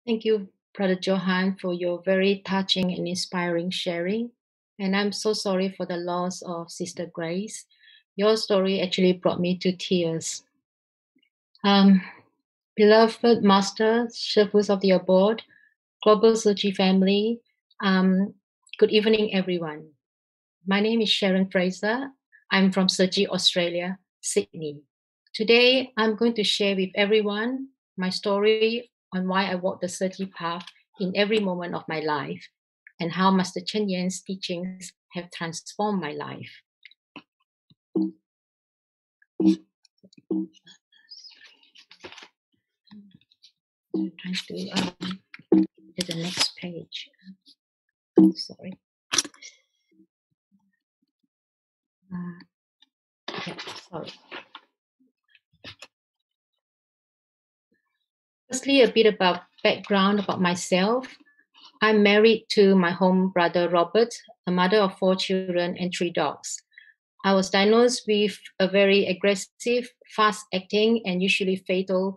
Thank you, Brother Johan, for your very touching and inspiring sharing. And I'm so sorry for the loss of Sister Grace. Your story actually brought me to tears. Um, Beloved Master, servants of the board, Global Surgery family, good evening, everyone. My name is Sharon Frazer. I'm from Surgery Australia, Sydney. Today, I'm going to share with everyone my story on why I walk the surgery path in every moment of my life and how Master Chen Yan's teachings have transformed my life. I'm trying to do the next page. Sorry. Yeah, sorry. Firstly, a bit about background about myself. I'm married to my home brother Robert, a mother of 4 children and 3 dogs. I was diagnosed with a very aggressive, fast-acting, and usually fatal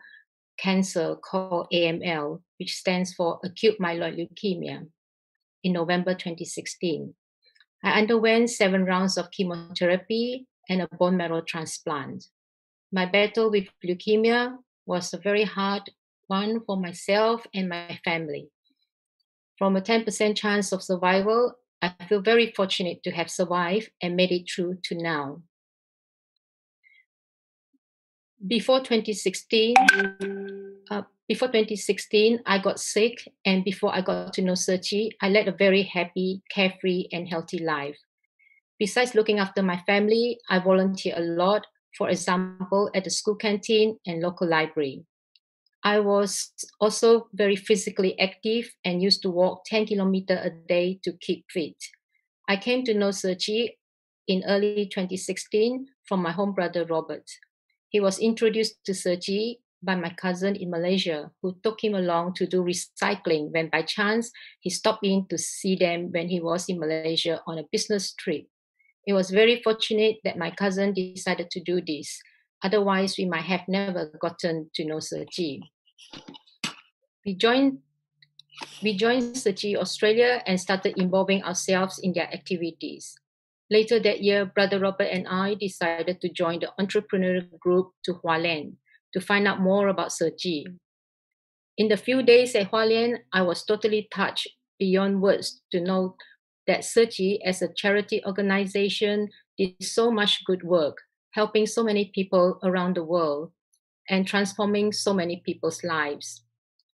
cancer called AML, which stands for acute myeloid leukemia, in November 2016. I underwent 7 rounds of chemotherapy and a bone marrow transplant. My battle with leukemia was a very hard one for myself and my family. From a 10% chance of survival, I feel very fortunate to have survived and made it through to now. Before 2016, I got sick, and before I got to know Serchi, I led a very happy, carefree, and healthy life. Besides looking after my family, I volunteer a lot, for example, at the school canteen and local library. I was also very physically active and used to walk 10 kilometers a day to keep fit. I came to know Serchi in early 2016 from my home brother Robert. He was introduced to Serchi by my cousin in Malaysia, who took him along to do recycling when by chance he stopped in to see them when he was in Malaysia on a business trip. It was very fortunate that my cousin decided to do this. Otherwise, we might have never gotten to know Serchi. We joined Serchi Australia and started involving ourselves in their activities. Later that year, Brother Robert and I decided to join the entrepreneurial group to Hualien to find out more about Serchi. In the few days at Hualien, I was totally touched beyond words to know that Serchi, as a charity organization, did so much good work, helping so many people around the world and transforming so many people's lives.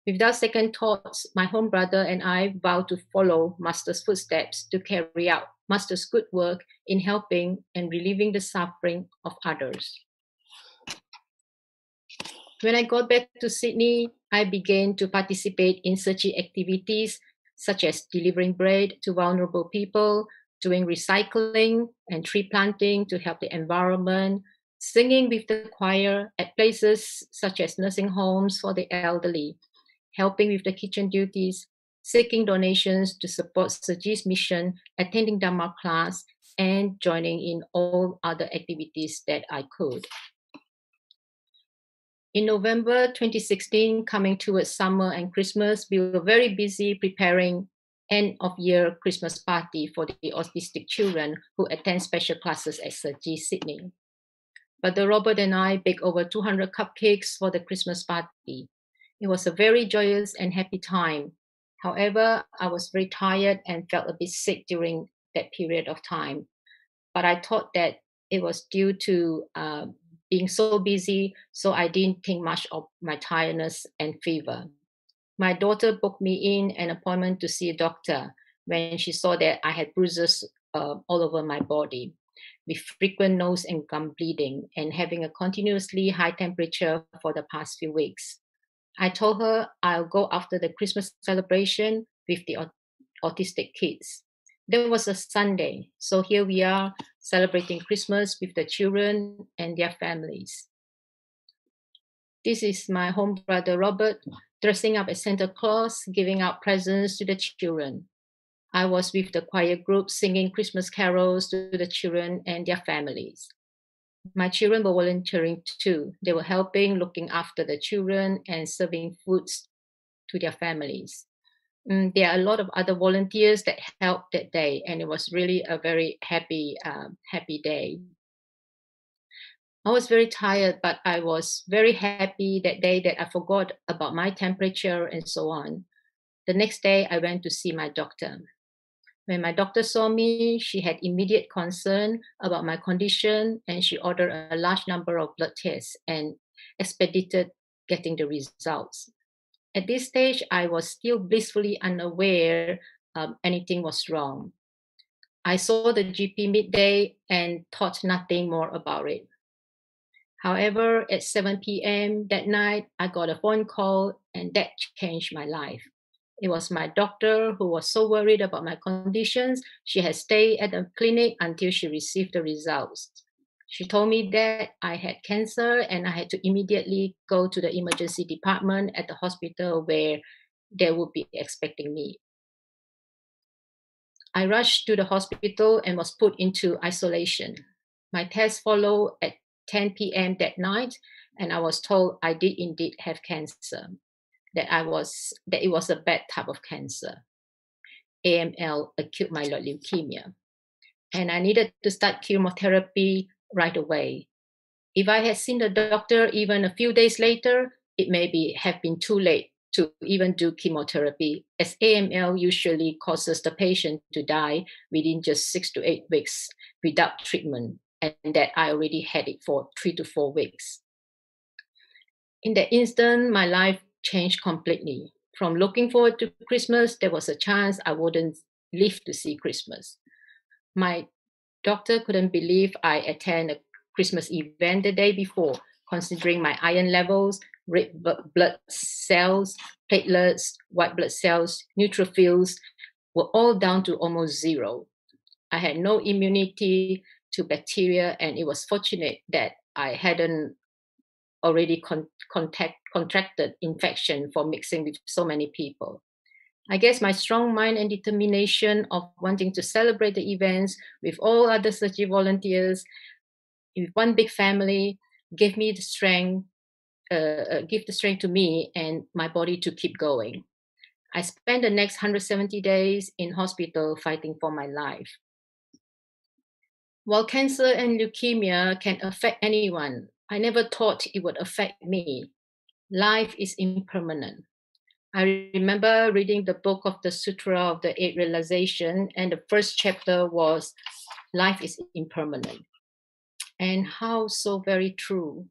Without second thoughts, my home brother and I vowed to follow Master's footsteps to carry out Master's good work in helping and relieving the suffering of others. When I got back to Sydney, I began to participate in Serchi activities such as delivering bread to vulnerable people, doing recycling and tree planting to help the environment, singing with the choir at places such as nursing homes for the elderly, helping with the kitchen duties, seeking donations to support Serchi's mission, attending Dharma class, and joining in all other activities that I could. In November 2016, coming towards summer and Christmas, we were very busy preparing end of year Christmas party for the autistic children who attend special classes at Serchi Sydney. But Robert and I baked over 200 cupcakes for the Christmas party. It was a very joyous and happy time. However, I was very tired and felt a bit sick during that period of time. But I thought that it was due to being so busy, so I didn't think much of my tiredness and fever. My daughter booked me in an appointment to see a doctor when she saw that I had bruises all over my body, with frequent nose and gum bleeding and having a continuously high temperature for the past few weeks. I told her I'll go after the Christmas celebration with the autistic kids. There was a Sunday, so here we are celebrating Christmas with the children and their families. This is my home brother Robert dressing up as Santa Claus, giving out presents to the children. I was with the choir group singing Christmas carols to the children and their families. My children were volunteering too. They were helping, looking after the children and serving foods to their families. There are a lot of other volunteers that helped that day, and it was really a very happy day. I was very tired, but I was very happy that day that I forgot about my temperature and so on. The next day, I went to see my doctor. When my doctor saw me, she had immediate concern about my condition, and she ordered a large number of blood tests and expedited getting the results. At this stage, I was still blissfully unaware anything was wrong. I saw the GP midday and thought nothing more about it. However, at 7 p.m. that night, I got a phone call, and that changed my life. It was my doctor who was so worried about my conditions. She had stayed at the clinic until she received the results. She told me that I had cancer and I had to immediately go to the emergency department at the hospital where they would be expecting me. I rushed to the hospital and was put into isolation. My test followed at 10 p.m. that night, and I was told I did indeed have cancer, that it was a bad type of cancer, AML, acute myeloid leukemia, and I needed to start chemotherapy right away. If I had seen the doctor even a few days later, it have been too late to even do chemotherapy, as AML usually causes the patient to die within just 6 to 8 weeks without treatment, and that I already had it for 3 to 4 weeks. In that instant, my life changed completely. From looking forward to Christmas, there was a chance I wouldn't live to see Christmas. My doctor couldn't believe I attended a Christmas event the day before, considering my iron levels, red blood cells, platelets, white blood cells, neutrophils were all down to almost zero. I had no immunity to bacteria, and it was fortunate that I hadn't already contracted infection for mixing with so many people. I guess my strong mind and determination of wanting to celebrate the events with all other surgery volunteers, with one big family, gave me the strength, give the strength to me and my body to keep going. I spent the next 170 days in hospital fighting for my life. While cancer and leukemia can affect anyone, I never thought it would affect me. Life is impermanent. I remember reading the book of the Sutra of the Eight Realization, and the first chapter was Life is impermanent. And how so very true.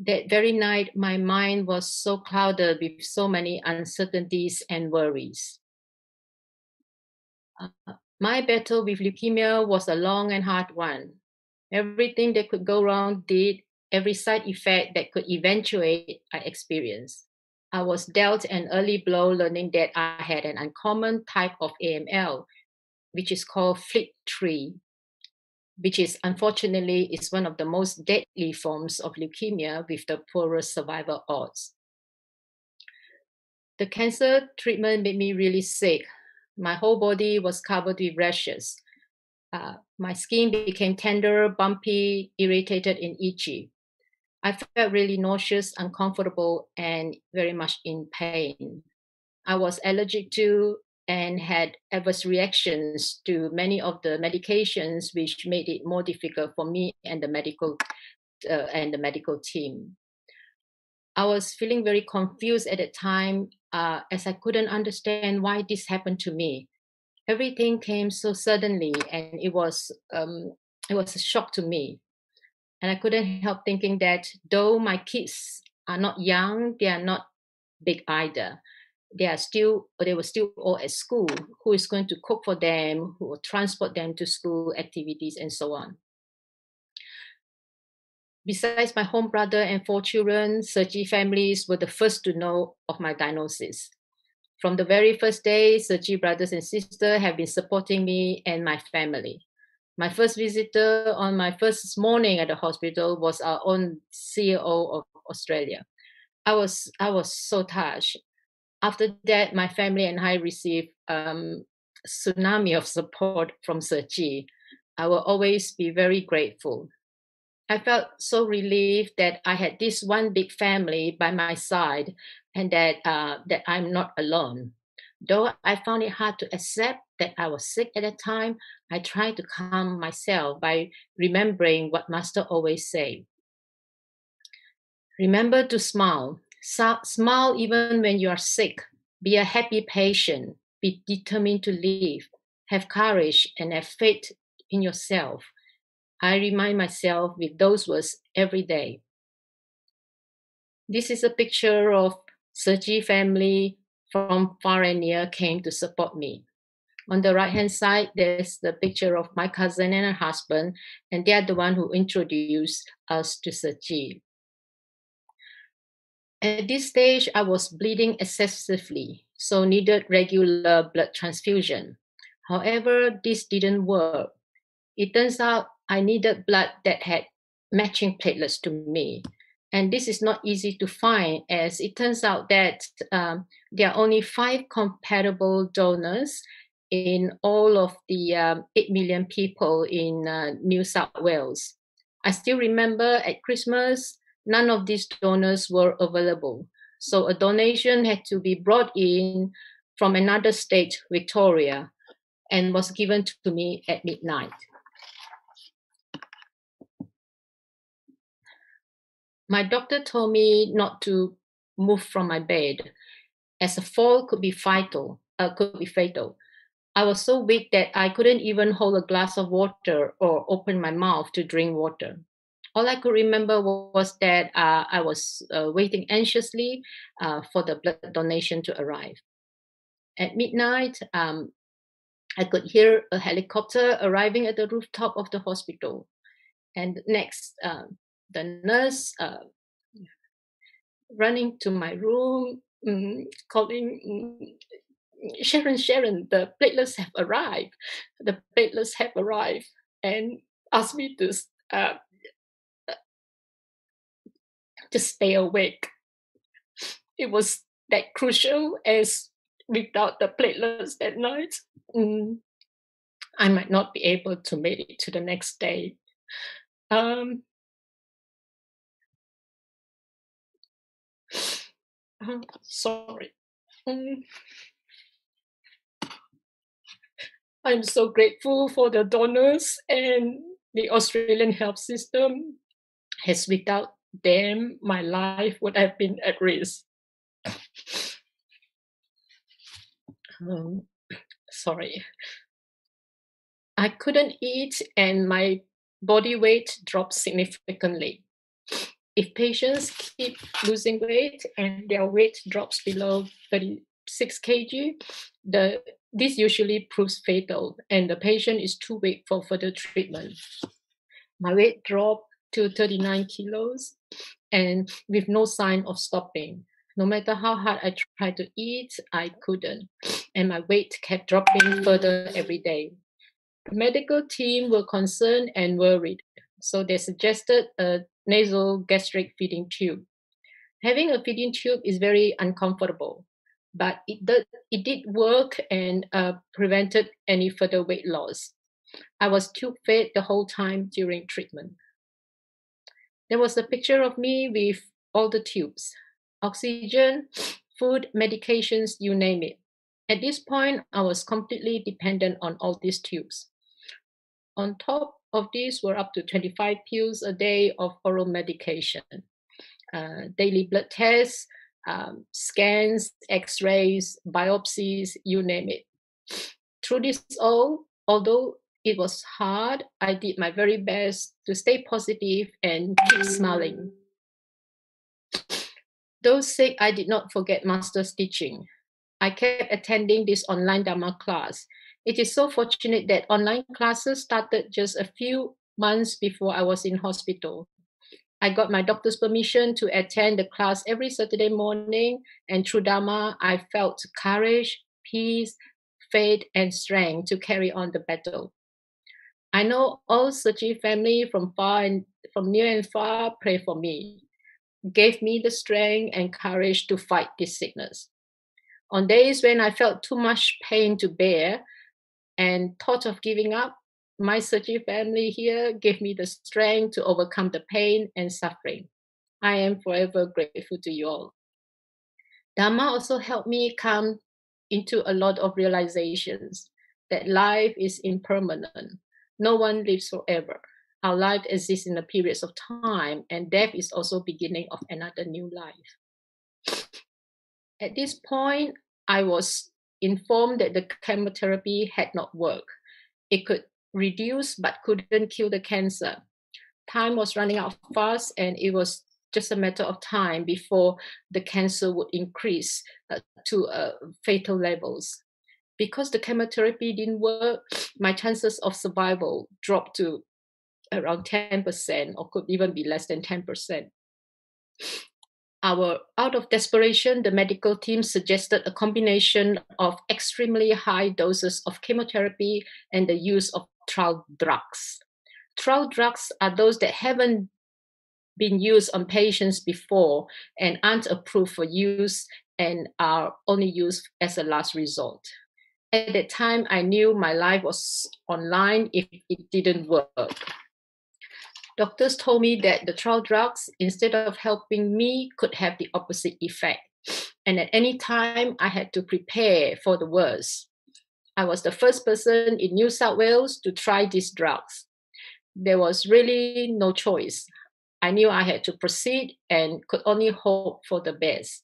That very night, my mind was so clouded with so many uncertainties and worries. My battle with leukemia was a long and hard one. Everything that could go wrong did, every side effect that could eventuate, I experienced. I was dealt an early blow learning that I had an uncommon type of AML, which is called FLT3, which is unfortunately is one of the most deadly forms of leukemia with the poorest survival odds. The cancer treatment made me really sick. My whole body was covered with rashes. My skin became tender, bumpy, irritated, and itchy. I felt really nauseous, uncomfortable, and very much in pain. I was allergic to and had adverse reactions to many of the medications, which made it more difficult for me and the medical team. I was feeling very confused at the time, as I couldn't understand why this happened to me. Everything came so suddenly, and it was a shock to me. And I couldn't help thinking that though my kids are not young, they are not big either. They were still all at school. Who is going to cook for them? Who will transport them to school activities and so on? Besides my home brother and 4 children, Sergi families were the first to know of my diagnosis. From the very first day, Sergi brothers and sisters have been supporting me and my family. My first visitor on my first morning at the hospital was our own CEO of Australia. I was so touched. After that, my family and I received tsunami of support from Sergi. I will always be very grateful. I felt so relieved that I had this one big family by my side and that I'm not alone. Though I found it hard to accept that I was sick at the time, I tried to calm myself by remembering what Master always said. Remember to smile. Smile even when you are sick. Be a happy patient. Be determined to live. Have courage and have faith in yourself. I remind myself with those words every day. This is a picture of Sergi family from far and near came to support me. On the right hand side, there's the picture of my cousin and her husband, and they are the one who introduced us to Sergi. At this stage, I was bleeding excessively, so needed regular blood transfusion. However, this didn't work. It turns out I needed blood that had matching platelets to me. And this is not easy to find, as it turns out that there are only 5 compatible donors in all of the 8 million people in New South Wales. I still remember at Christmas, none of these donors were available. So a donation had to be brought in from another state, Victoria, and was given to me at midnight. My doctor told me not to move from my bed, as a fall could be fatal. I was so weak that I couldn't even hold a glass of water or open my mouth to drink water. All I could remember was that I was waiting anxiously for the blood donation to arrive. At midnight, I could hear a helicopter arriving at the rooftop of the hospital. And next, the nurse running to my room, calling, Sharon, the platelets have arrived. The platelets have arrived, and asked me to stay awake. It was that crucial, as without the platelets that night, I might not be able to make it to the next day. Sorry. I'm so grateful for the donors and the Australian health system, as without them, my life would have been at risk. Sorry. I couldn't eat and my body weight dropped significantly. If patients keep losing weight and their weight drops below 36 kg, this usually proves fatal and the patient is too weak for further treatment. My weight dropped to 39 kilos and with no sign of stopping. No matter how hard I tried to eat, I couldn't. And my weight kept dropping further every day. The medical team were concerned and worried, so they suggested a nasal gastric feeding tube. Having a feeding tube is very uncomfortable, but it did work and prevented any further weight loss. I was tube fed the whole time during treatment. There was a picture of me with all the tubes, oxygen, food, medications, you name it. At this point, I was completely dependent on all these tubes. On top of these were up to 25 pills a day of oral medication, daily blood tests, scans, x-rays, biopsies, you name it. Through this all, although it was hard, I did my very best to stay positive and keep smiling. Though sick, I did not forget master's teaching. I kept attending this online Dharma class. It is so fortunate that online classes started just a few months before I was in hospital. I got my doctor's permission to attend the class every Saturday morning, and through Dharma, I felt courage, peace, faith, and strength to carry on the battle. I know all Sachi family from near and far pray for me, gave me the strength and courage to fight this sickness. On days when I felt too much pain to bear and thought of giving up, My Saji family here gave me the strength to overcome the pain and suffering. I am forever grateful to you all. Dharma also helped me come into a lot of realizations that life is impermanent. No one lives forever. Our life exists in a periods of time, and death is also beginning of another new life. At this point, I was informed that the chemotherapy had not worked. It could reduce but couldn't kill the cancer. Time was running out fast, and it was just a matter of time before the cancer would increase to fatal levels. Because the chemotherapy didn't work, my chances of survival dropped to around 10%, or could even be less than 10%. Out of desperation, the medical team suggested a combination of extremely high doses of chemotherapy and the use of trial drugs. Trial drugs are those that haven't been used on patients before and aren't approved for use and are only used as a last resort. At that time, I knew my life was online if it didn't work. Doctors told me that the trial drugs, instead of helping me, could have the opposite effect. And at any time, I had to prepare for the worst. I was the first person in New South Wales to try these drugs. There was really no choice. I knew I had to proceed and could only hope for the best.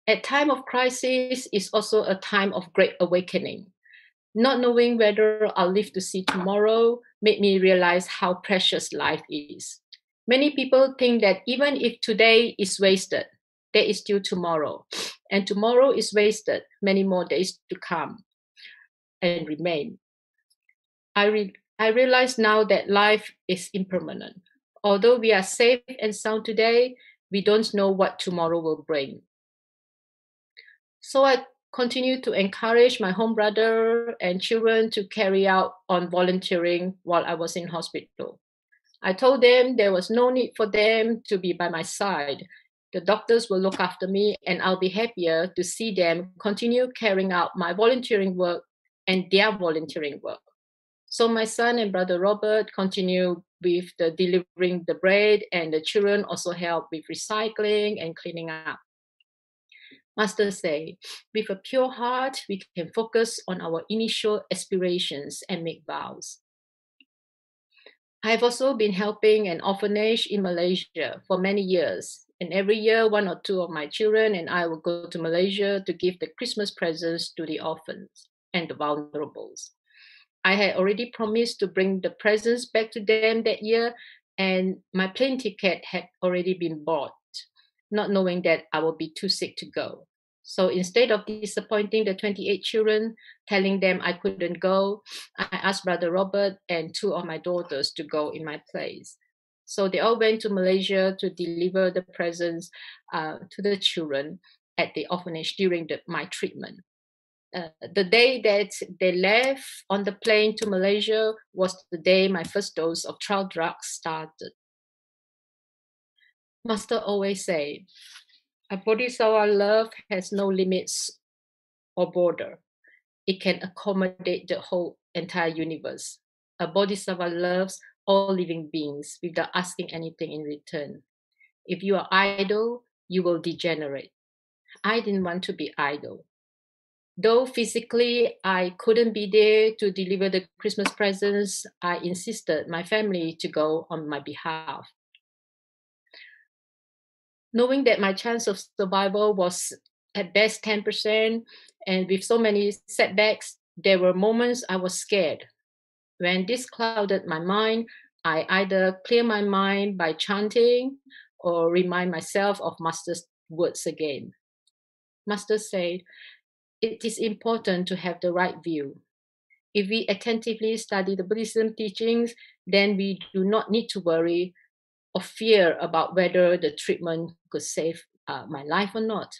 A time of crisis is also a time of great awakening. Not knowing whether I'll live to see tomorrow made me realize how precious life is. Many people think that even if today is wasted, there is still tomorrow. And tomorrow is wasted, many more days to come and remain. I realize now that life is impermanent. Although we are safe and sound today, we don't know what tomorrow will bring. So I continue to encourage my home brother and children to carry out on volunteering while I was in hospital. I told them there was no need for them to be by my side. The doctors will look after me, and I'll be happier to see them continue carrying out my volunteering work and their volunteering work. So my son and brother Robert continue with the delivering the bread, and the children also help with recycling and cleaning up. Master say, with a pure heart, we can focus on our initial aspirations and make vows. I have also been helping an orphanage in Malaysia for many years. And every year, one or two of my children and I will go to Malaysia to give the Christmas presents to the orphans and the vulnerables. I had already promised to bring the presents back to them that year, and my plane ticket had already been bought, not knowing that I would be too sick to go. So instead of disappointing the 28 children, telling them I couldn't go, I asked Brother Robert and two of my daughters to go in my place. So they all went to Malaysia to deliver the presents to the children at the orphanage during my treatment. The day that they left on the plane to Malaysia was the day my first dose of trial drugs started. Master always say, a bodhisattva love has no limits or border. It can accommodate the whole entire universe. A bodhisattva loves all living beings without asking anything in return. If you are idle, you will degenerate. I didn't want to be idle. Though physically I couldn't be there to deliver the Christmas presents, I insisted my family to go on my behalf. Knowing that my chance of survival was at best 10%, and with so many setbacks, there were moments I was scared. When this clouded my mind, I either clear my mind by chanting or remind myself of Master's words again. Master said, it is important to have the right view. If we attentively study the Buddhism teachings, then we do not need to worry or fear about whether the treatment could save my life or not.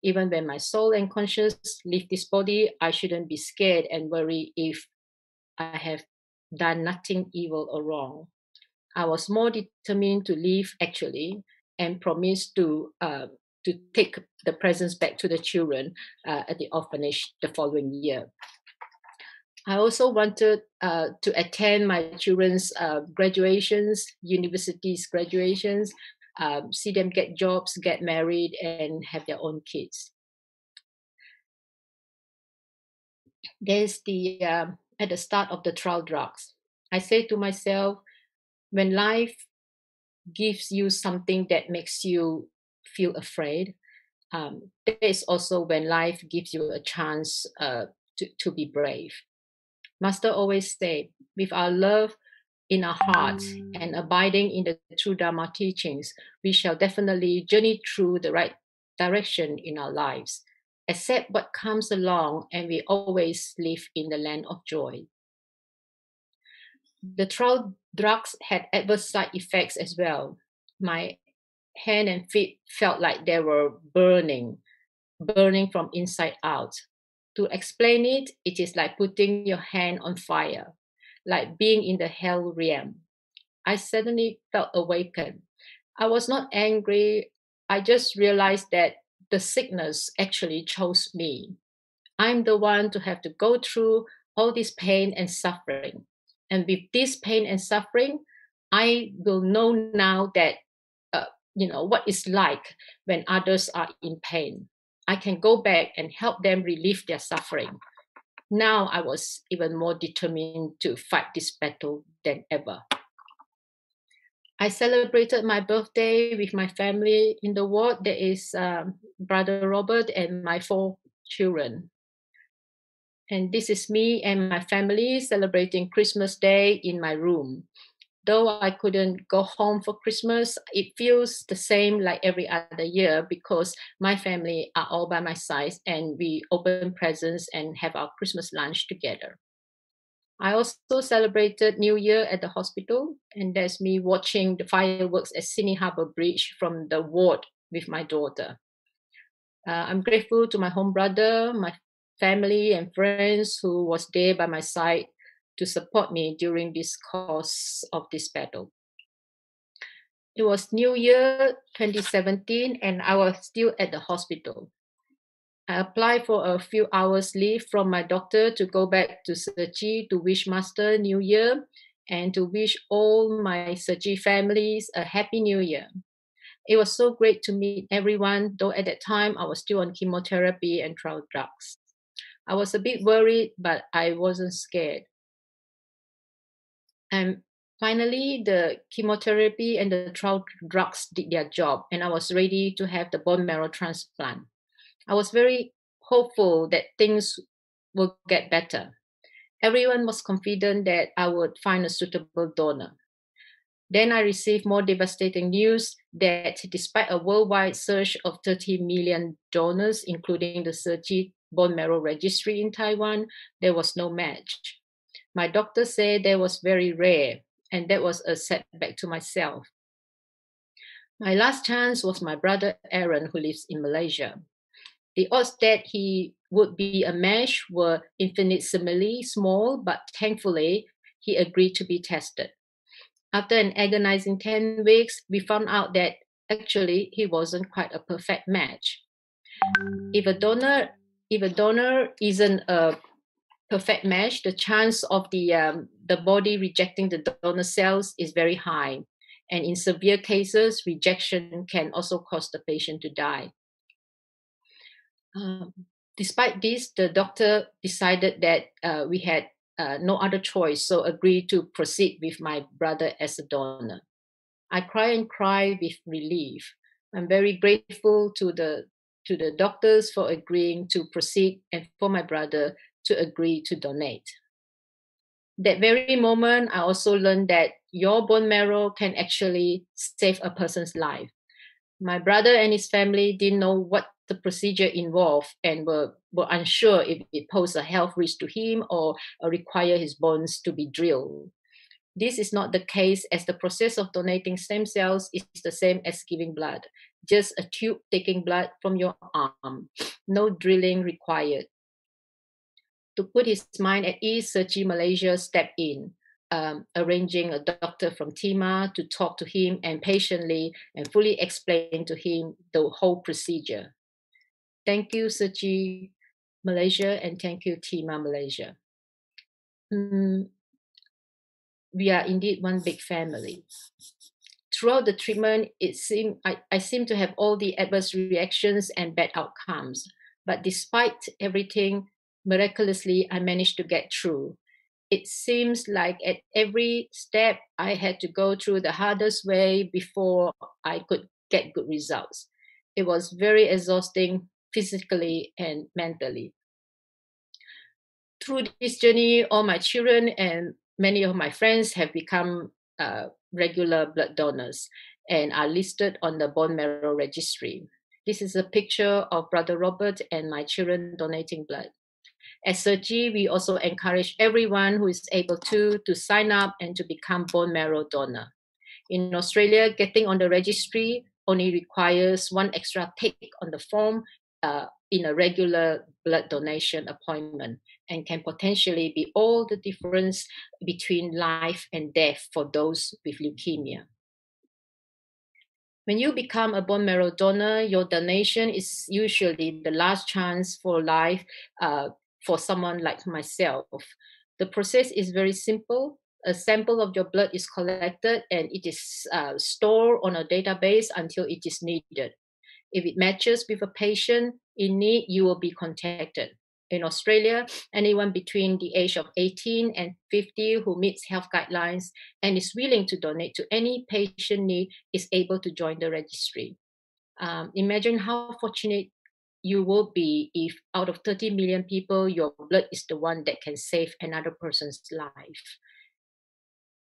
Even when my soul and conscience leave this body, I shouldn't be scared and worry if I have done nothing evil or wrong. I was more determined to live actually, and promised to take the presents back to the children at the orphanage the following year. I also wanted to attend my children's graduations, universities graduations, see them get jobs, get married, and have their own kids. There's the at the start of the trial drugs. I say to myself, when life gives you something that makes you feel afraid, there is also when life gives you a chance to be brave. Master always say, with our love in our hearts and abiding in the true Dharma teachings, we shall definitely journey through the right direction in our lives. Accept what comes along, and we always live in the land of joy. The trial drugs had adverse side effects as well. My hand and feet felt like they were burning from inside out. To explain it, it is like putting your hand on fire, like being in the hell realm. I suddenly felt awakened. I was not angry. I just realized that the sickness actually chose me. I'm the one to have to go through all this pain and suffering. And with this pain and suffering, I will know now that, uh, what it's like when others are in pain. I can go back and help them relieve their suffering. Now I was even more determined to fight this battle than ever. I celebrated my birthday with my family in the ward. There is Brother Robert and my 4 children. And this is me and my family celebrating Christmas Day in my room. Though I couldn't go home for Christmas, it feels the same like every other year because my family are all by my side and we open presents and have our Christmas lunch together. I also celebrated New Year at the hospital, and there's me watching the fireworks at Sydney Harbour Bridge from the ward with my daughter. I'm grateful to my home brother, my family and friends who was there by my side to support me during this course of this battle. It was New Year 2017 and I was still at the hospital. I applied for a few hours leave from my doctor to go back to Sergi to wish Master New Year and to wish all my Sergi families a Happy New Year. It was so great to meet everyone, though at that time I was still on chemotherapy and trial drugs. I was a bit worried, but I wasn't scared. And finally, the chemotherapy and the trial drugs did their job, and I was ready to have the bone marrow transplant. I was very hopeful that things will get better. Everyone was confident that I would find a suitable donor. Then I received more devastating news that despite a worldwide search of 30 million donors, including the Sergi bone marrow registry in Taiwan, there was no match. My doctor said that was very rare, and that was a setback to myself. My last chance was my brother Aaron, who lives in Malaysia. The odds that he would be a match were infinitesimally small, but thankfully, he agreed to be tested. After an agonizing 10 weeks, we found out that actually he wasn't quite a perfect match. If a donor isn't a perfect match, the chance of the body rejecting the donor cells is very high. And in severe cases, rejection can also cause the patient to die. Despite this, the doctor decided that we had no other choice, so agreed to proceed with my brother as a donor. I cry and cry with relief. I'm very grateful to the doctors for agreeing to proceed and for my brother to agree to donate. That very moment, I also learned that your bone marrow can actually save a person's life. My brother and his family didn't know what the procedure involved and were unsure if it posed a health risk to him or require his bones to be drilled. This is not the case, as the process of donating stem cells is the same as giving blood, just a tube taking blood from your arm. No drilling required. To put his mind at ease, Sergi Malaysia stepped in, arranging a doctor from TIMA to talk to him and patiently and fully explain to him the whole procedure. Thank you, Sergi Malaysia, and thank you, TIMA Malaysia. Mm, we are indeed one big family. Throughout the treatment, I seem to have all the adverse reactions and bad outcomes. But despite everything, miraculously, I managed to get through. It seems like at every step, I had to go through the hardest way before I could get good results. It was very exhausting physically and mentally. Through this journey, all my children and many of my friends have become regular blood donors and are listed on the bone marrow registry. This is a picture of Brother Robert and my children donating blood. At Sergi, we also encourage everyone who is able to sign up and to become bone marrow donor. In Australia, getting on the registry only requires one extra tick on the form in a regular blood donation appointment and can potentially be all the difference between life and death for those with leukemia. When you become a bone marrow donor, your donation is usually the last chance for life for someone like myself. The process is very simple. A sample of your blood is collected and it is stored on a database until it is needed. If it matches with a patient in need, you will be contacted. In Australia, anyone between the age of 18 and 50 who meets health guidelines and is willing to donate to any patient need is able to join the registry. Imagine how fortunate you will be if out of 30 million people, your blood is the one that can save another person's life.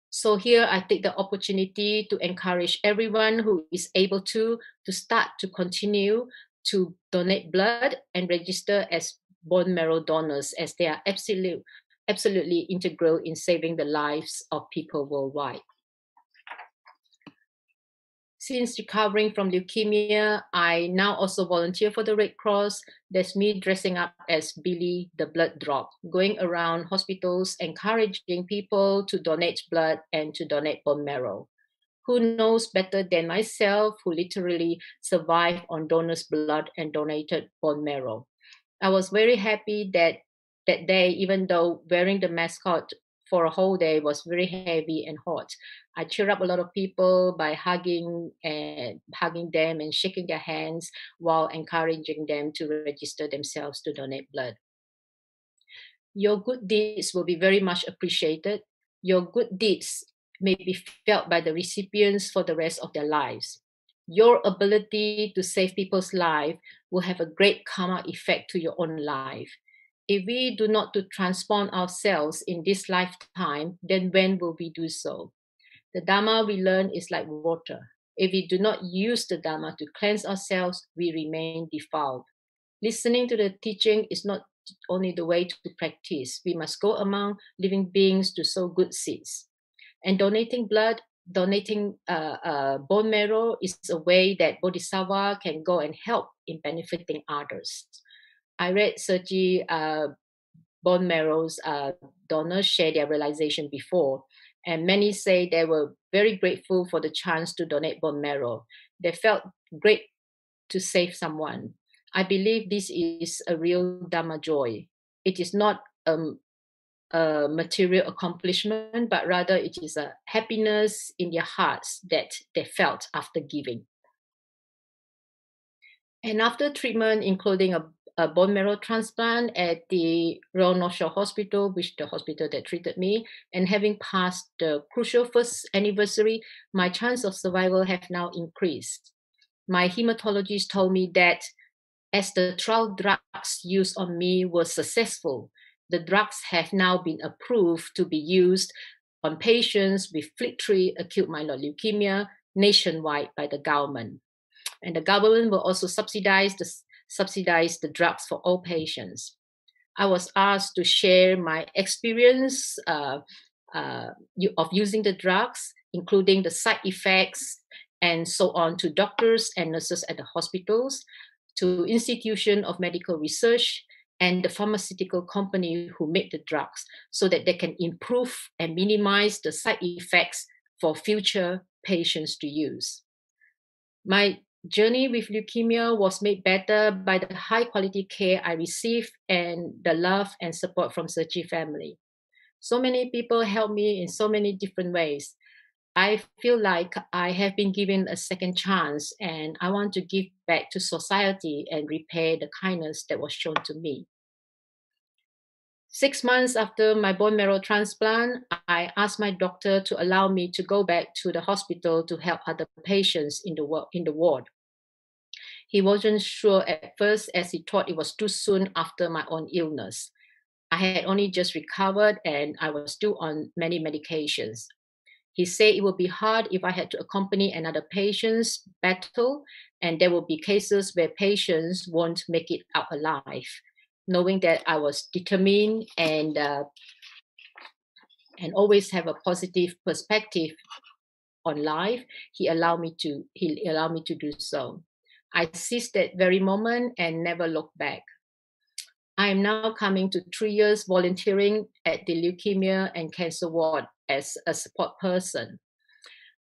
So here I take the opportunity to encourage everyone who is able to start to continue to donate blood and register as bone marrow donors, as they are absolutely integral in saving the lives of people worldwide. Since recovering from leukemia, I now also volunteer for the Red Cross. That's me dressing up as Billy the Blood Drop, going around hospitals encouraging people to donate blood and to donate bone marrow. Who knows better than myself, who literally survived on donors' blood and donated bone marrow? I was very happy that day, even though wearing the mascot for a whole day was very heavy and hot. I cheer up a lot of people by hugging them and shaking their hands while encouraging them to register themselves to donate blood. Your good deeds will be very much appreciated. Your good deeds may be felt by the recipients for the rest of their lives. Your ability to save people's life will have a great karma effect to your own life. If we do not to transform ourselves in this lifetime, then when will we do so? The Dharma we learn is like water. If we do not use the Dharma to cleanse ourselves, we remain defiled. Listening to the teaching is not only the way to practice. We must go among living beings to sow good seeds. And donating blood, donating bone marrow is a way that Bodhisattva can go and help in benefiting others. I read Sergi bone marrow's donors share their realization before, and many say they were very grateful for the chance to donate bone marrow. They felt great to save someone. I believe this is a real Dharma joy. It is not a material accomplishment, but rather it is a happiness in their hearts that they felt after giving. And after treatment, including a bone marrow transplant at the Royal North Shore Hospital, which the hospital that treated me, and having passed the crucial first anniversary, my chance of survival have now increased. My hematologist told me that as the trial drugs used on me were successful, the drugs have now been approved to be used on patients with FLT3 acute myeloid leukemia nationwide by the government. And the government will also subsidize the drugs for all patients. I was asked to share my experience of using the drugs, including the side effects and so on, to doctors and nurses at the hospitals, to institution of medical research, and the pharmaceutical company who make the drugs, so that they can improve and minimize the side effects for future patients to use. My journey with leukemia was made better by the high quality care I received and the love and support from Sergi family. So many people help me in so many different ways. I feel like I have been given a second chance, and I want to give back to society and repay the kindness that was shown to me. 6 months after my bone marrow transplant, I asked my doctor to allow me to go back to the hospital to help other patients in the ward. He wasn't sure at first, as he thought it was too soon after my own illness. I had only just recovered and I was still on many medications. He said it would be hard if I had to accompany another patient's battle, and there will be cases where patients won't make it out alive. Knowing that I was determined and always have a positive perspective on life, he allowed me to do so. I seized that very moment and never looked back. I am now coming to 3 years volunteering at the Leukemia and Cancer Ward as a support person,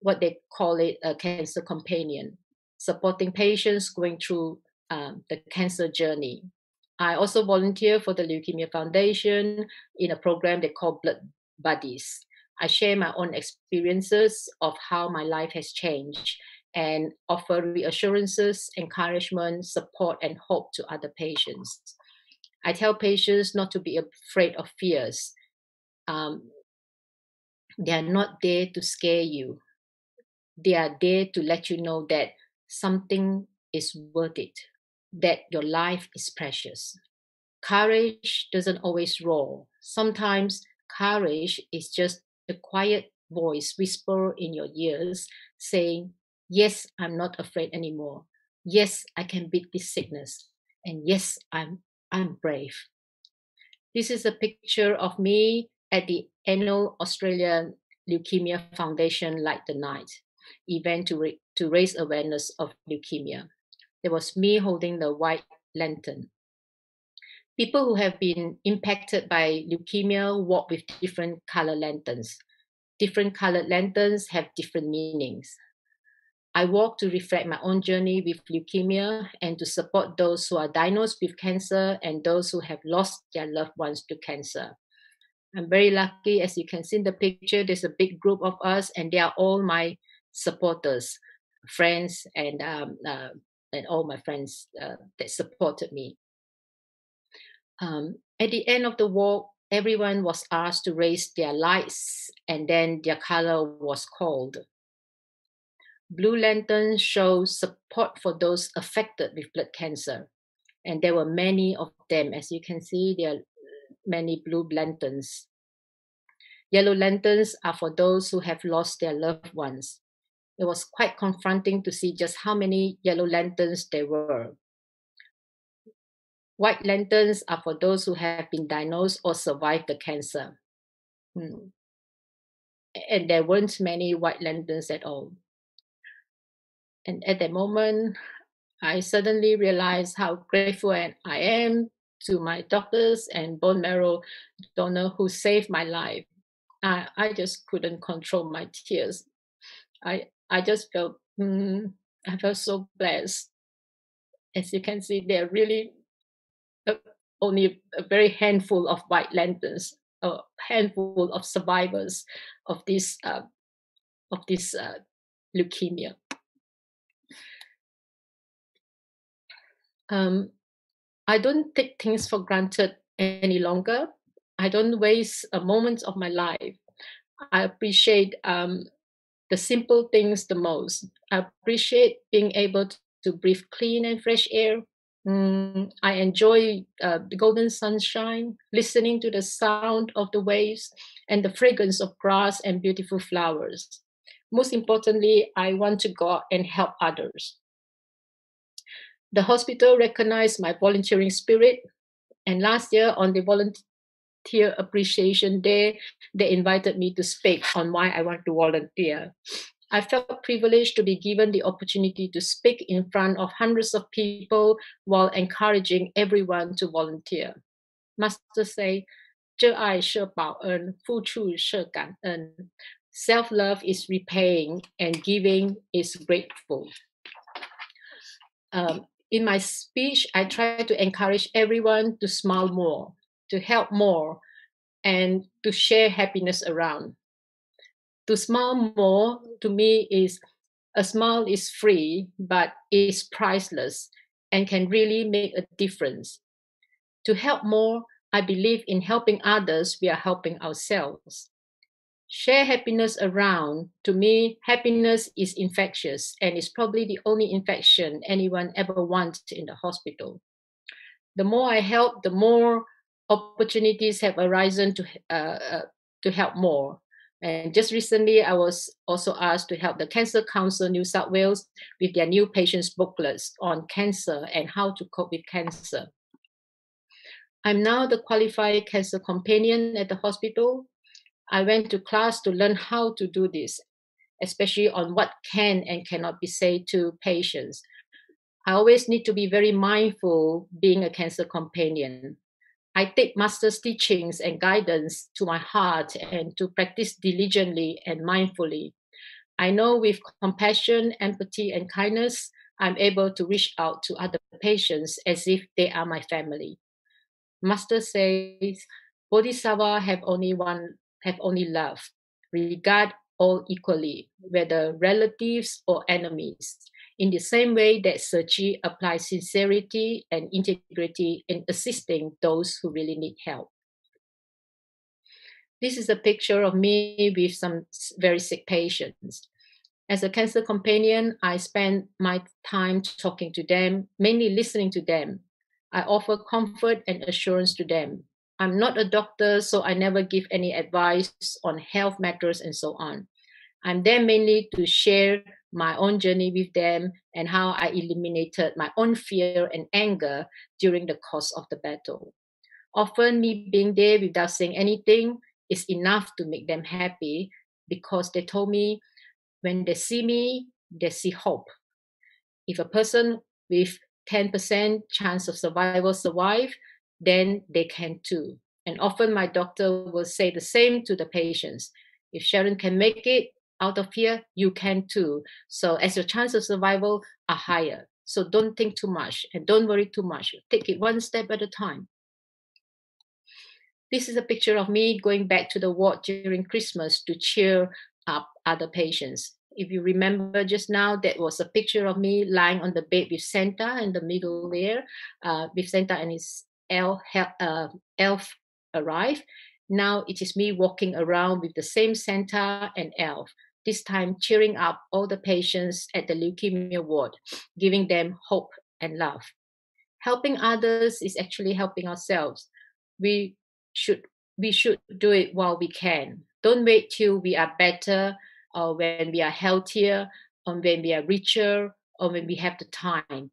what they call it a cancer companion, supporting patients going through the cancer journey. I also volunteer for the Leukemia Foundation in a program they call Blood Buddies. I share my own experiences of how my life has changed and offer reassurances, encouragement, support, and hope to other patients. I tell patients not to be afraid of fears. They are not there to scare you. They are there to let you know that something is worth it, that your life is precious. Courage doesn't always roar. Sometimes courage is just a quiet voice whisper in your ears saying, yes, I'm not afraid anymore. Yes, I can beat this sickness. And yes, I'm brave. This is a picture of me at the annual Australian Leukemia Foundation Light the Night event to raise awareness of leukemia. There was me holding the white lantern. People who have been impacted by leukemia walk with different color lanterns. Different colored lanterns have different meanings. I walk to reflect my own journey with leukemia and to support those who are diagnosed with cancer and those who have lost their loved ones to cancer. I'm very lucky, as you can see in the picture, there's a big group of us and they are all my supporters, friends, and all my friends that supported me. At the end of the walk, everyone was asked to raise their lights and then their color was called. Blue lanterns show support for those affected with blood cancer. And there were many of them. As you can see, there are many blue lanterns. Yellow lanterns are for those who have lost their loved ones. It was quite confronting to see just how many yellow lanterns there were. White lanterns are for those who have been diagnosed or survived the cancer. And there weren't many white lanterns at all. And at that moment, I suddenly realized how grateful I am to my doctors and bone marrow donor who saved my life. I just couldn't control my tears. I just felt, I felt so blessed. As you can see, there are really only a very handful of white lanterns, a handful of survivors of this leukemia. I don't take things for granted any longer. I don't waste a moment of my life. I appreciate the simple things the most. I appreciate being able to breathe clean and fresh air. I enjoy the golden sunshine, listening to the sound of the waves and the fragrance of grass and beautiful flowers. Most importantly, I want to go out and help others. The hospital recognized my volunteering spirit, and last year on the Volunteer Appreciation Day, they invited me to speak on why I want to volunteer. I felt privileged to be given the opportunity to speak in front of hundreds of people while encouraging everyone to volunteer. Master say, 热爱是报恩，付出是感恩. Self-love is repaying and giving is grateful. In my speech, I try to encourage everyone to smile more, to help more, and to share happiness around. To smile more to me is a smile is free, but is priceless and can really make a difference. To help more, I believe in helping others, we are helping ourselves. Share happiness around. To me, happiness is infectious and is probably the only infection anyone ever wants in the hospital. The more I help, the more opportunities have arisen to help more. And just recently, I was also asked to help the Cancer Council New South Wales with their new patients booklets on cancer and how to cope with cancer. I'm now the qualified cancer companion at the hospital. I went to class to learn how to do this, especially on what can and cannot be said to patients. I always need to be very mindful being a cancer companion. I take master's teachings and guidance to my heart and to practice diligently and mindfully. I know with compassion, empathy, and kindness, I'm able to reach out to other patients as if they are my family. Master says, Bodhisattva have only love. Regard all equally, whether relatives or enemies. In the same way that Searchy applies sincerity and integrity in assisting those who really need help. This is a picture of me with some very sick patients. As a cancer companion, I spend my time talking to them, mainly listening to them. I offer comfort and assurance to them. I'm not a doctor, so I never give any advice on health matters and so on. I'm there mainly to share my own journey with them and how I eliminated my own fear and anger during the course of the battle. Often, me being there without saying anything is enough to make them happy because they told me when they see me, they see hope. If a person with 10% chance of survival survive, then they can too. And often my doctor will say the same to the patients. If Sharon can make it out of here, you can too. So as your chance of survival are higher. So don't think too much and don't worry too much. Take it one step at a time. This is a picture of me going back to the ward during Christmas to cheer up other patients. If you remember just now, that was a picture of me lying on the bed with Santa in the middle there, with Santa and his elf arrive. Now it is me walking around with the same Santa and elf, this time cheering up all the patients at the leukemia ward, giving them hope and love. Helping others is actually helping ourselves. We should we should do it while we can. Don't wait till we are better or when we are healthier or when we are richer or when we have the time.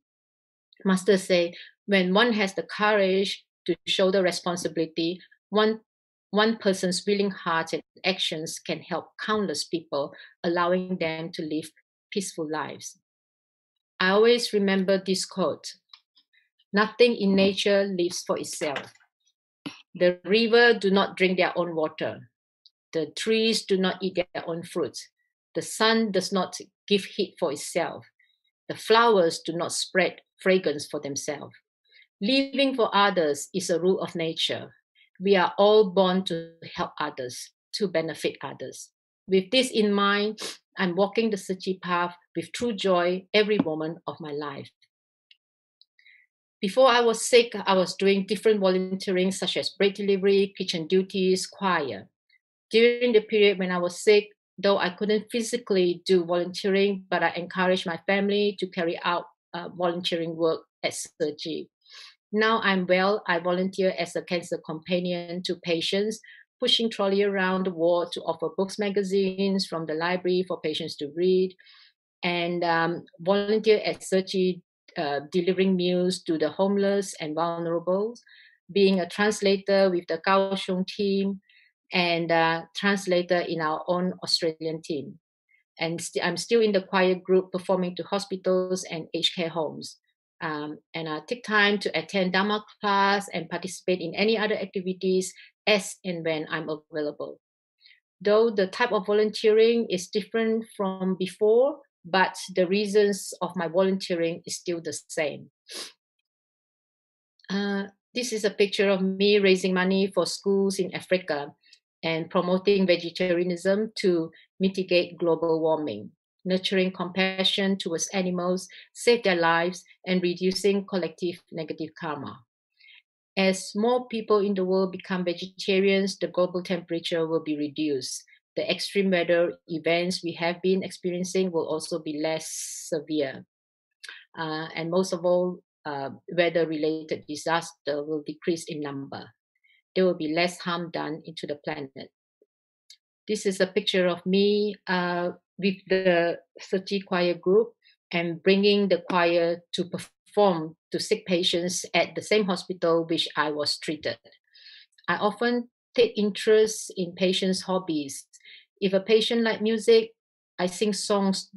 Master say when one has the courage to show the responsibility, one person's willing heart and actions can help countless people, allowing them to live peaceful lives. I always remember this quote: nothing in nature lives for itself. The river do not drink their own water. The trees do not eat their own fruit. The sun does not give heat for itself. The flowers do not spread fragrance for themselves. Living for others is a rule of nature. We are all born to help others, to benefit others. With this in mind, I'm walking the Sachi path with true joy every moment of my life. Before I was sick, I was doing different volunteering such as bread delivery, kitchen duties, choir. During the period when I was sick, though I couldn't physically do volunteering, but I encouraged my family to carry out volunteering work at Surgery. Now I'm well, I volunteer as a cancer companion to patients, pushing trolley around the ward to offer books, magazines from the library for patients to read, and volunteer at Surgery, delivering meals to the homeless and vulnerable, being a translator with the Kaohsiung team, and translator in our own Australian team. And I'm still in the choir group performing to hospitals and aged care homes. And I take time to attend Dharma class and participate in any other activities as and when I'm available. Though the type of volunteering is different from before, but the reasons of my volunteering is still the same. This is a picture of me raising money for schools in Africa and promoting vegetarianism to mitigate global warming, nurturing compassion towards animals, save their lives, and reducing collective negative karma. As more people in the world become vegetarians, the global temperature will be reduced. The extreme weather events we have been experiencing will also be less severe. And most of all, weather-related disaster will decrease in number. There will be less harm done into the planet. This is a picture of me with the Sachi choir group and bringing the choir to perform to sick patients at the same hospital which I was treated. I often take interest in patients' hobbies. If a patient like music, I sing songs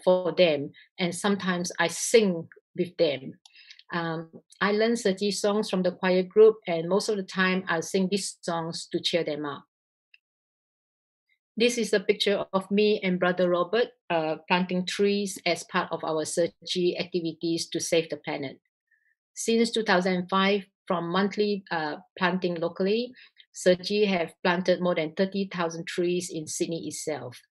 for them, and sometimes I sing with them. I learn Sachi songs from the choir group, and most of the time I sing these songs to cheer them up. This is a picture of me and brother Robert planting trees as part of our Sachi activities to save the planet. Since 2005, from monthly planting locally, Sachi have planted more than 30,000 trees in Sydney itself.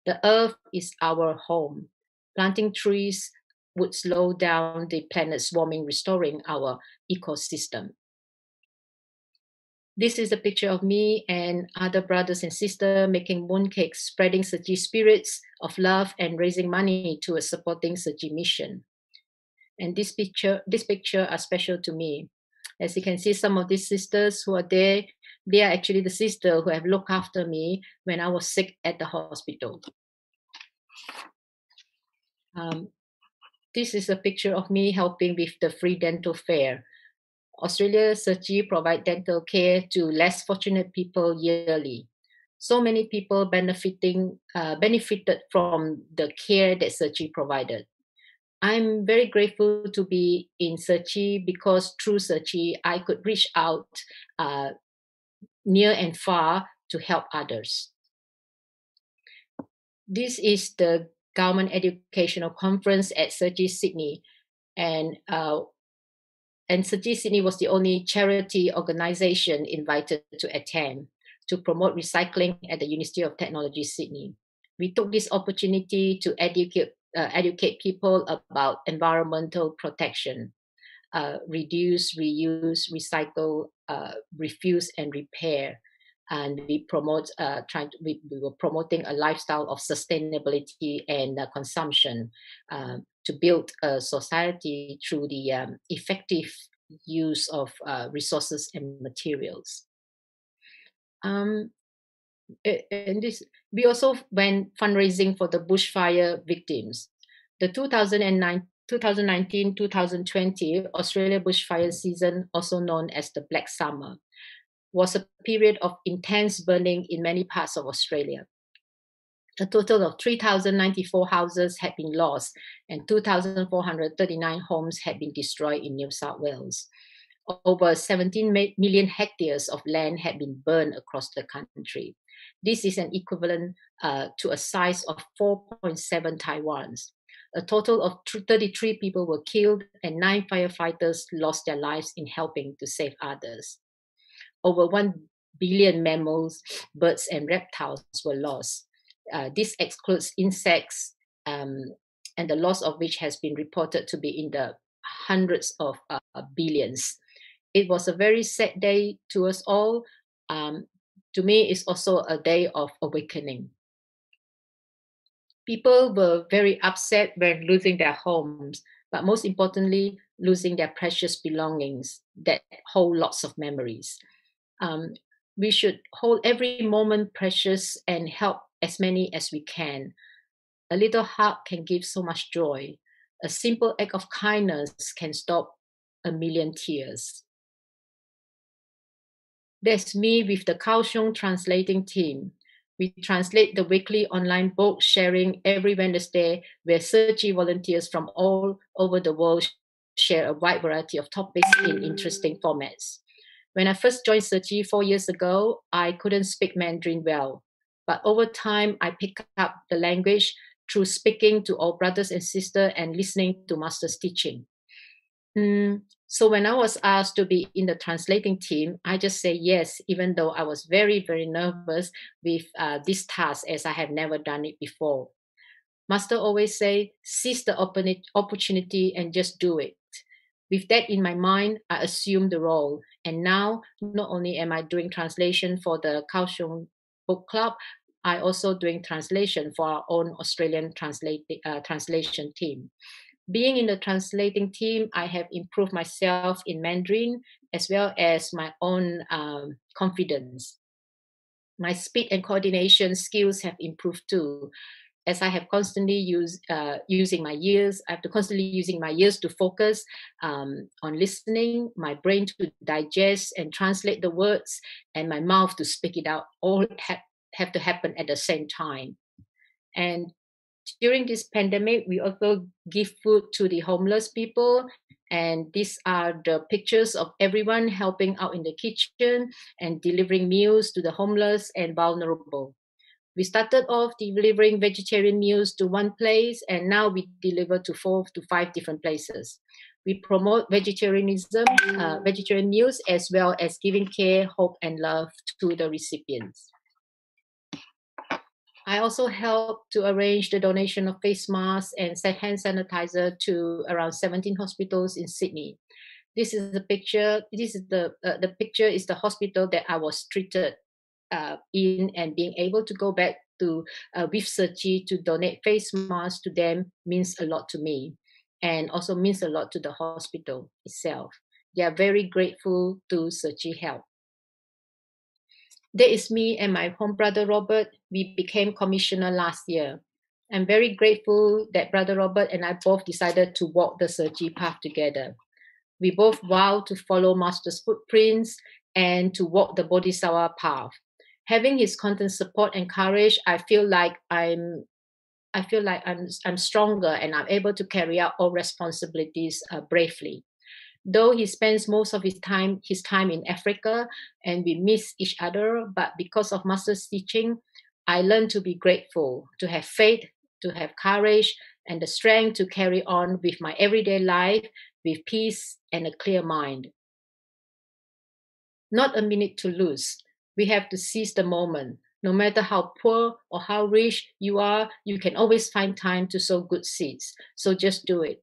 The earth is our home. Planting trees would slow down the planet's warming, restoring our ecosystem. This is a picture of me and other brothers and sisters making mooncakes, spreading Sachi spirits of love and raising money to a supporting Sachi mission. And this picture are special to me. As you can see, some of these sisters who are there, they are actually the sisters who have looked after me when I was sick at the hospital. This is a picture of me helping with the free dental fair. Australia Sachi provide dental care to less fortunate people yearly. So many people benefited from the care that Sachi provided. I'm very grateful to be in Sachi because through Sachi, I could reach out near and far to help others. This is the Government Educational Conference at Sachi Sydney, and Sachi Sydney was the only charity organization invited to attend to promote recycling at the University of Technology Sydney. We took this opportunity to educate people about environmental protection, reduce, reuse, recycle, refuse, and repair. And we we were promoting a lifestyle of sustainability and consumption to build a society through the effective use of resources and materials. And this, we also went fundraising for the bushfire victims. The 2019-2020 Australia bushfire season, also known as the Black Summer, was a period of intense burning in many parts of Australia. A total of 3,094 houses had been lost and 2,439 homes had been destroyed in New South Wales. Over 17 million hectares of land had been burned across the country. This is an equivalent to a size of 4.7 Taiwans. A total of 33 people were killed and 9 firefighters lost their lives in helping to save others. Over 1 billion mammals, birds, and reptiles were lost. This excludes insects, and the loss of which has been reported to be in the hundreds of billions. It was a very sad day to us all. To me, it's also a day of awakening. People were very upset when losing their homes, but most importantly, losing their precious belongings that hold lots of memories. We should hold every moment precious and help as many as we can. A little hug can give so much joy. A simple act of kindness can stop a million tears. That's me with the Kaohsiung translating team. We translate the weekly online book sharing every Wednesday, where Sachi volunteers from all over the world share a wide variety of topics in interesting formats. When I first joined Sachi 4 years ago, I couldn't speak Mandarin well. But over time, I picked up the language through speaking to all brothers and sisters and listening to Master's teaching. So when I was asked to be in the translating team, I just say yes, even though I was very, very nervous with this task as I have never done it before. Master always say, seize the opportunity and just do it. With that in my mind, I assumed the role. And now, not only am I doing translation for the Kaohsiung Book Club, I also doing translation for our own Australian translation team. Being in the translating team, I have improved myself in Mandarin as well as my own confidence. My speed and coordination skills have improved too, as I have constantly using my ears. I have to constantly using my ears to focus on listening, my brain to digest and translate the words, and my mouth to speak it out. All have to happen at the same time. And during this pandemic, we also give food to the homeless people. And these are the pictures of everyone helping out in the kitchen and delivering meals to the homeless and vulnerable. We started off delivering vegetarian meals to one place, and now we deliver to 4 to 5 different places. We promote vegetarianism, vegetarian meals, as well as giving care, hope, and love to the recipients. I also help to arrange the donation of face masks and hand sanitizer to around 17 hospitals in Sydney. This is the picture. This is the picture is the hospital that I was treated in, and being able to go back to with Serchi to donate face masks to them means a lot to me, and also means a lot to the hospital itself. They are very grateful to Serchi help. There is me and my home brother Robert. We became commissioner last year. I'm very grateful that brother Robert and I both decided to walk the Serchi path together. We both vowed to follow Master's footprints and to walk the Bodhisattva path. Having his constant support and courage, I feel like I'm stronger and I'm able to carry out all responsibilities bravely. Though he spends most of his time in Africa and we miss each other, but because of Master's teaching, I learned to be grateful, to have faith, to have courage, and the strength to carry on with my everyday life with peace and a clear mind. Not a minute to lose. We have to seize the moment. No matter how poor or how rich you are, you can always find time to sow good seeds. So just do it.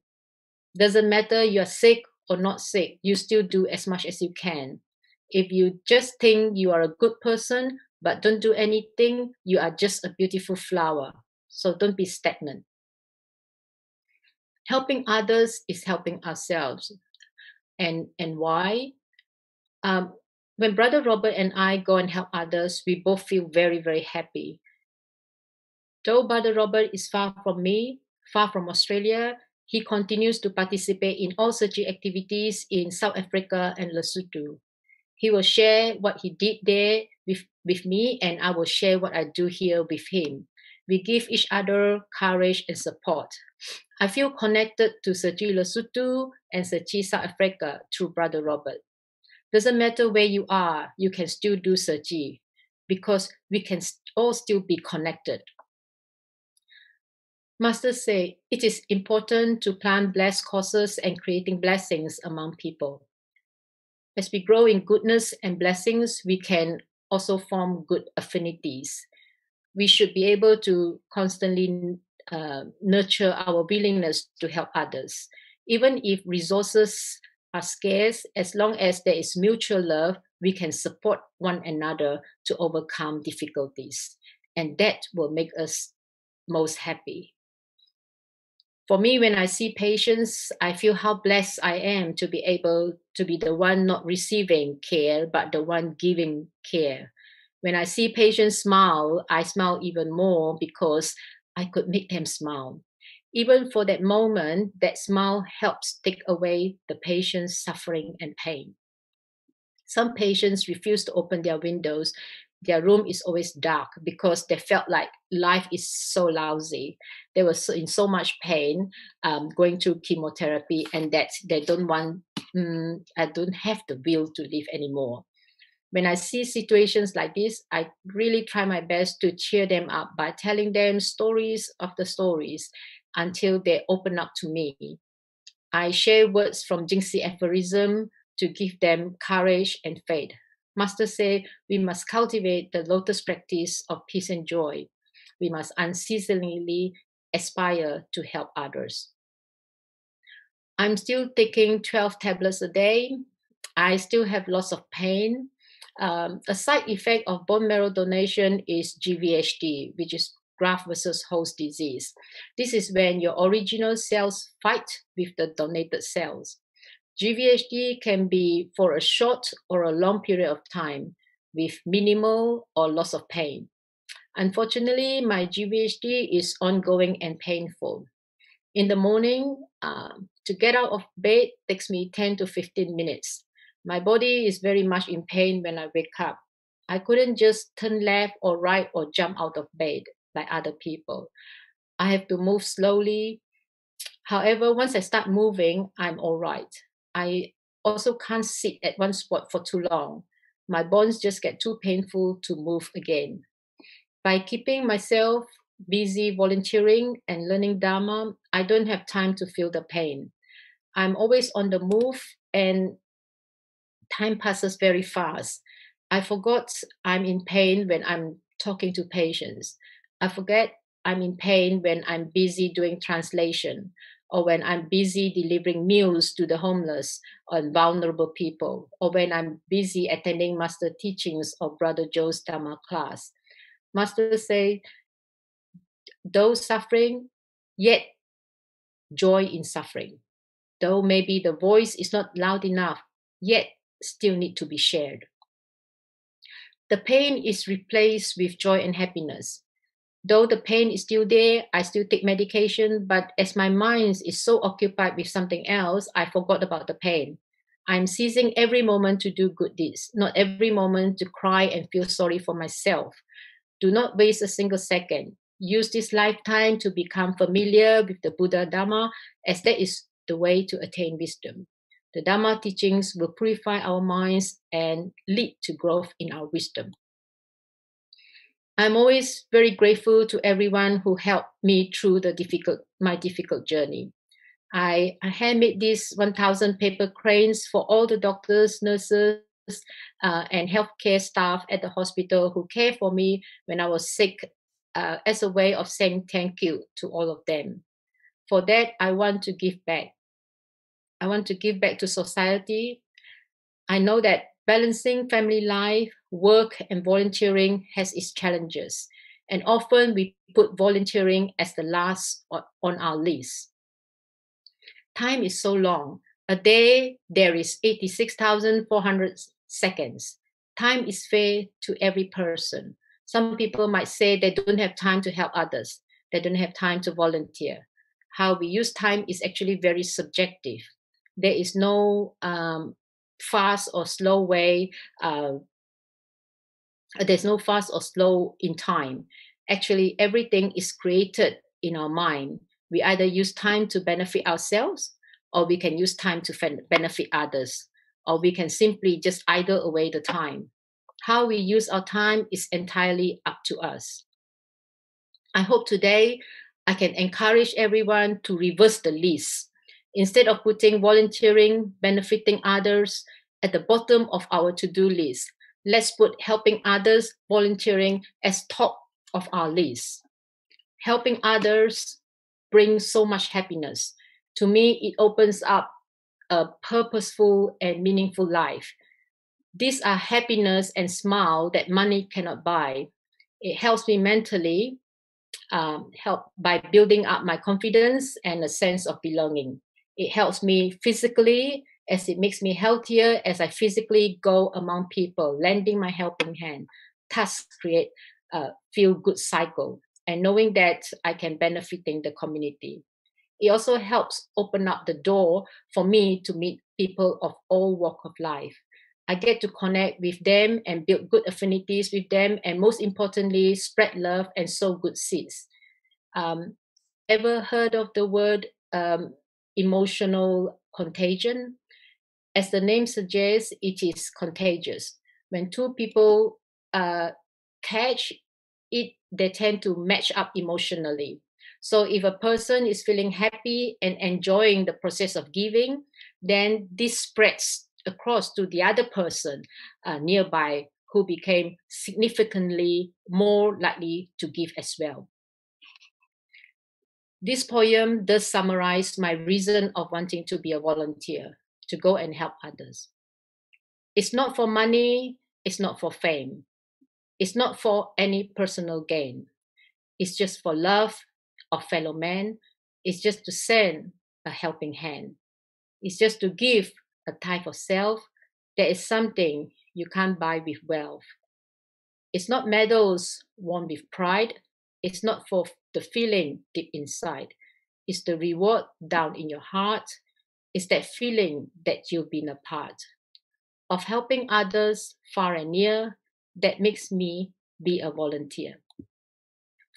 Doesn't matter you're sick or not sick, you still do as much as you can. If you just think you are a good person but don't do anything, you are just a beautiful flower. So don't be stagnant. Helping others is helping ourselves. And why? When Brother Robert and I go and help others, we both feel very, very happy. Though Brother Robert is far from me, far from Australia, he continues to participate in all Serchi activities in South Africa and Lesotho. He will share what he did there with me, and I will share what I do here with him. We give each other courage and support. I feel connected to Serchi Lesotho and Serchi South Africa through Brother Robert. Doesn't matter where you are, you can still do Serchi because we can all still be connected. Masters say it is important to plant blessed causes and creating blessings among people. As we grow in goodness and blessings, we can also form good affinities. We should be able to constantly nurture our willingness to help others. Even if resources are scarce, as long as there is mutual love, we can support one another to overcome difficulties. And that will make us most happy. For me, when I see patients, I feel how blessed I am to be able to be the one not receiving care, but the one giving care. When I see patients smile, I smile even more because I could make them smile. Even for that moment, that smile helps take away the patient's suffering and pain. Some patients refuse to open their windows. Their room is always dark because they felt like life is so lousy. They were in so much pain going through chemotherapy, and that they don't want, I don't have the will to live anymore. When I see situations like this, I really try my best to cheer them up by telling them stories after stories until they open up to me. I share words from Jingxi aphorism to give them courage and faith. Master say we must cultivate the lotus practice of peace and joy. We must unceasingly aspire to help others. I'm still taking 12 tablets a day. I still have lots of pain. A side effect of bone marrow donation is GVHD, which is graft versus host disease. This is when your original cells fight with the donated cells. GVHD can be for a short or a long period of time with minimal or loss of pain. Unfortunately, my GVHD is ongoing and painful. In the morning, to get out of bed takes me 10 to 15 minutes. My body is very much in pain when I wake up. I couldn't just turn left or right or jump out of bed like other people. I have to move slowly. However, once I start moving, I'm all right. I also can't sit at one spot for too long. My bones just get too painful to move again. By keeping myself busy volunteering and learning Dharma, I don't have time to feel the pain. I'm always on the move and time passes very fast. I forgot I'm in pain when I'm talking to patients. I forget I'm in pain when I'm busy doing translation or when I'm busy delivering meals to the homeless and vulnerable people, or when I'm busy attending master teachings of Brother Joe's Dharma class. Master say, though suffering, yet joy in suffering. Though maybe the voice is not loud enough, yet still need to be shared. The pain is replaced with joy and happiness. Though the pain is still there, I still take medication, but as my mind is so occupied with something else, I forgot about the pain. I'm seizing every moment to do good deeds, not every moment to cry and feel sorry for myself. Do not waste a single second. Use this lifetime to become familiar with the Buddha Dhamma, as that is the way to attain wisdom. The Dhamma teachings will purify our minds and lead to growth in our wisdom. I'm always very grateful to everyone who helped me through my difficult journey. I handmade these 1,000 paper cranes for all the doctors, nurses, and healthcare staff at the hospital who cared for me when I was sick, as a way of saying thank you to all of them. For that, I want to give back. I want to give back to society. I know that balancing family life, work, and volunteering has its challenges, and often we put volunteering as the last on our list. Time is so long. A day, there is 86,400 seconds. Time is fair to every person. Some people might say they don't have time to help others. They don't have time to volunteer. How we use time is actually very subjective. There is no fast or slow way. There's no fast or slow in time. Actually, everything is created in our mind. We either use time to benefit ourselves, or we can use time to benefit others, or we can simply just idle away the time. How we use our time is entirely up to us. I hope today I can encourage everyone to reverse the list. Instead of putting volunteering, benefiting others at the bottom of our to-do list, let's put helping others, volunteering as top of our list. Helping others brings so much happiness. To me, it opens up a purposeful and meaningful life. These are happiness and smile that money cannot buy. It helps me mentally, help by building up my confidence and a sense of belonging. It helps me physically, as it makes me healthier as I physically go among people, lending my helping hand. Thus create a feel-good cycle, and knowing that I can benefit in the community. It also helps open up the door for me to meet people of all walks of life. I get to connect with them and build good affinities with them, and most importantly, spread love and sow good seeds. Ever heard of the word emotional contagion? As the name suggests, it is contagious. When two people catch it, they tend to match up emotionally. So if a person is feeling happy and enjoying the process of giving, then this spreads across to the other person nearby who became significantly more likely to give as well. This poem does summarize my reason of wanting to be a volunteer, to go and help others. It's not for money, it's not for fame, it's not for any personal gain. It's just for love of fellow men. It's just to send a helping hand. It's just to give a type of self that is something you can't buy with wealth. It's not medals won with pride. It's not for the feeling deep inside. It's the reward down in your heart. It's that feeling that you've been a part of helping others far and near that makes me be a volunteer.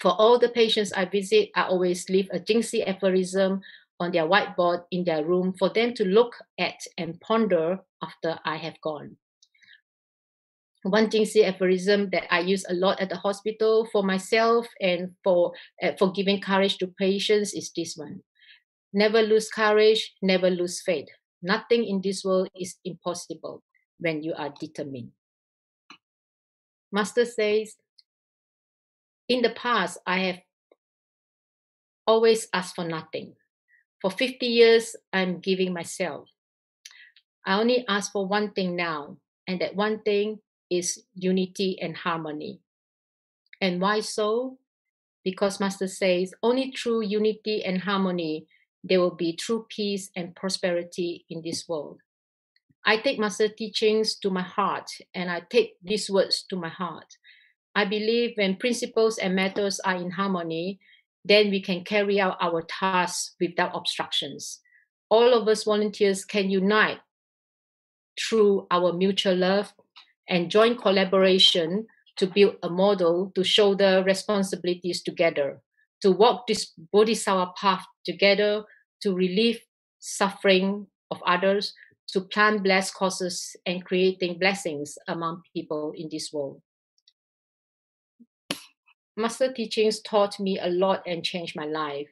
For all the patients I visit, I always leave a jinxie aphorism on their whiteboard in their room for them to look at and ponder after I have gone. One jinxie aphorism that I use a lot at the hospital for myself and for giving courage to patients is this one. Never lose courage, never lose faith. Nothing in this world is impossible when you are determined. Master says, in the past, I have always asked for nothing. For 50 years, I'm giving myself. I only ask for one thing now, and that one thing is unity and harmony. And why so? Because Master says, only through unity and harmony, there will be true peace and prosperity in this world. I take Master teachings to my heart, and I take these words to my heart. I believe when principles and matters are in harmony, then we can carry out our tasks without obstructions. All of us volunteers can unite through our mutual love and joint collaboration to build a model to shoulder responsibilities together, to walk this Bodhisattva path together, to relieve suffering of others, to plant blessed causes and creating blessings among people in this world. Master teachings taught me a lot and changed my life.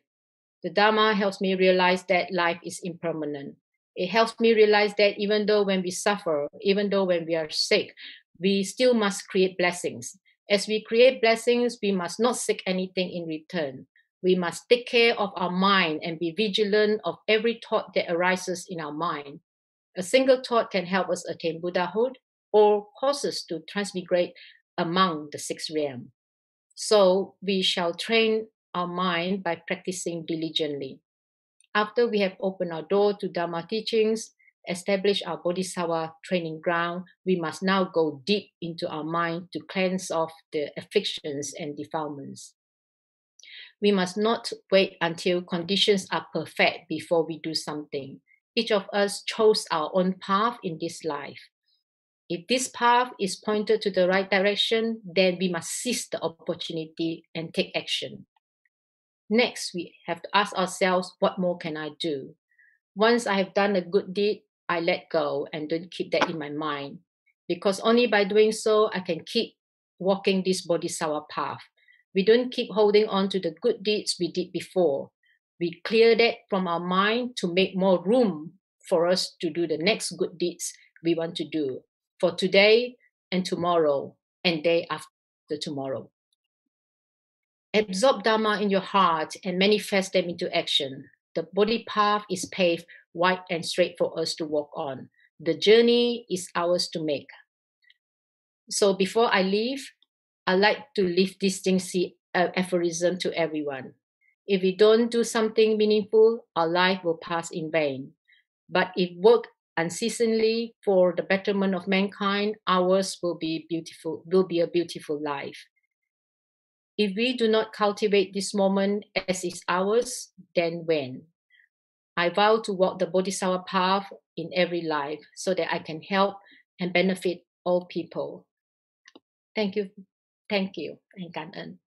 The Dharma helps me realize that life is impermanent. It helps me realize that even though when we suffer, even though when we are sick, we still must create blessings. As we create blessings, we must not seek anything in return. We must take care of our mind and be vigilant of every thought that arises in our mind. A single thought can help us attain Buddhahood or cause us to transmigrate among the sixth realm. So we shall train our mind by practicing diligently. After we have opened our door to Dharma teachings, established our Bodhisattva training ground, we must now go deep into our mind to cleanse off the afflictions and defilements. We must not wait until conditions are perfect before we do something. Each of us chose our own path in this life. If this path is pointed to the right direction, then we must seize the opportunity and take action. Next, we have to ask ourselves, what more can I do? Once I have done a good deed, I let go and don't keep that in my mind. Because only by doing so, I can keep walking this Bodhisattva path. We don't keep holding on to the good deeds we did before. We clear that from our mind to make more room for us to do the next good deeds we want to do for today and tomorrow and day after tomorrow. Absorb Dharma in your heart and manifest them into action. The Bodhi path is paved wide and straight for us to walk on. The journey is ours to make. So before I leave, I like to leave this aphorism to everyone. If we don't do something meaningful, our life will pass in vain. But if work unceasingly for the betterment of mankind, ours will be a beautiful life. If we do not cultivate this moment as is ours, then when? I vow to walk the Bodhisattva path in every life so that I can help and benefit all people. Thank you, and 感恩.